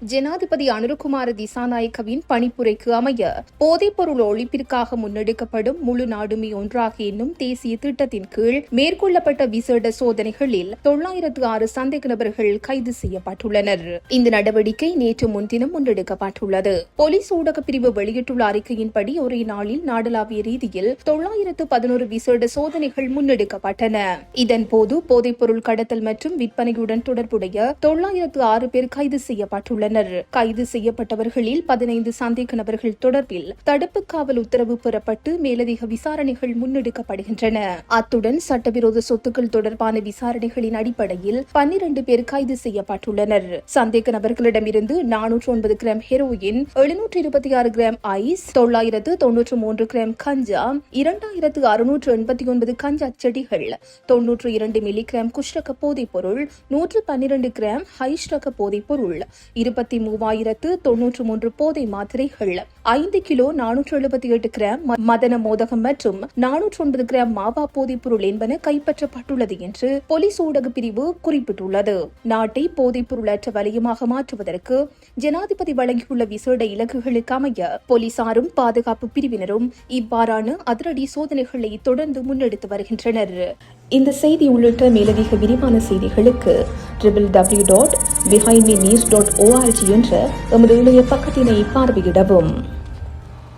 ஜனாதிபதி அனுரகுமார திசாநாயக்கவின் பணிப்புரைக்கு அமைய போதைப்பொருள் ஒழிப்பிற்காக முன்னெடுக்கப்படும் முழு நாடுமே ஒன்றாக என்னும் தேசிய திட்டத்தின் கீழ் மேற்கொள்ளப்பட்ட விசேட சோதனைகளில் 906 சந்தேக நபர்கள் கைது செய்யப்பட்டுள்ளனர். இந்த நடவடிக்கை நேற்று முன்தினம் முன்னெடுக்கப்பட்டுள்ளது. போலீஸ் ஊடக பிரிவு வெளியிட்டுள்ள அறிக்கையின்படி ஒரே நாளில் நாடளாவிய ரீதியில் 911 விசேட சோதனைகள் முன்னெடுக்கப்பட்டன. இதன்போது போதைப்பொருள் கடத்தல் மற்றும் விற்பனையுடன் தொடர்புடைய 906 பேர் கைது செய்யப்பட்டுள்ளனர். கைது செய்யப்பட்டவர்களில் 15 சந்தேக நபர்கள் தொடர்பில் தடுப்பு காவல் உத்தரவு பெறப்பட்டு மேலதிக விசாரணைகள் முன்னெடுக்கப்படுகின்றன. அத்துடன் சட்டவிரோத சொத்துக்கள் தொடர்பான விசாரணைகளின் அடிப்படையில் 12 பேர் கைது செய்யப்பட்டுள்ளனர். சந்தேக நபர்களிடமிருந்து 409 gram heroin, 726 gram ice, 993 gram கஞ்சா, 2689 கஞ்சா செடிகள், 92 மில்லிகிராம் குஷ்ரக போதைப் பொருள், 112 கிராம் ஹைஷ் ரக போதைப் பொருள், 23,093 போதை மாத்திரைகள், 5 கிலோ 478 கிராம் மதன மோதகம் மற்றும் 409 கிராம் மாவா போதைப் பொருள் என்பன கைப்பற்றப்பட்டுள்ளது என்று போலீஸ் ஊடக பிரிவு குறிப்பிட்டுள்ளது. நாட்டை போதைப் பொருளற்ற வலயமாக மாற்றுவதற்கு ஜனாதிபதி வழங்கியுள்ள விசேட இலக்குகளுக்கு அமைய போலீசாரும் பாதுகாப்பு பிரிவினரும் இவ்வாறான அதிரடி சோதனைகளை தொடர்ந்து முன்னெடுத்து வருகின்றனர். இந்த செய்தி உள்ளிட்ட மேலதிக விரிவான செய்திகளுக்கு www.behindmenews.org என்ற எமது இணைய பக்கத்தினை பார்வையிடவும்.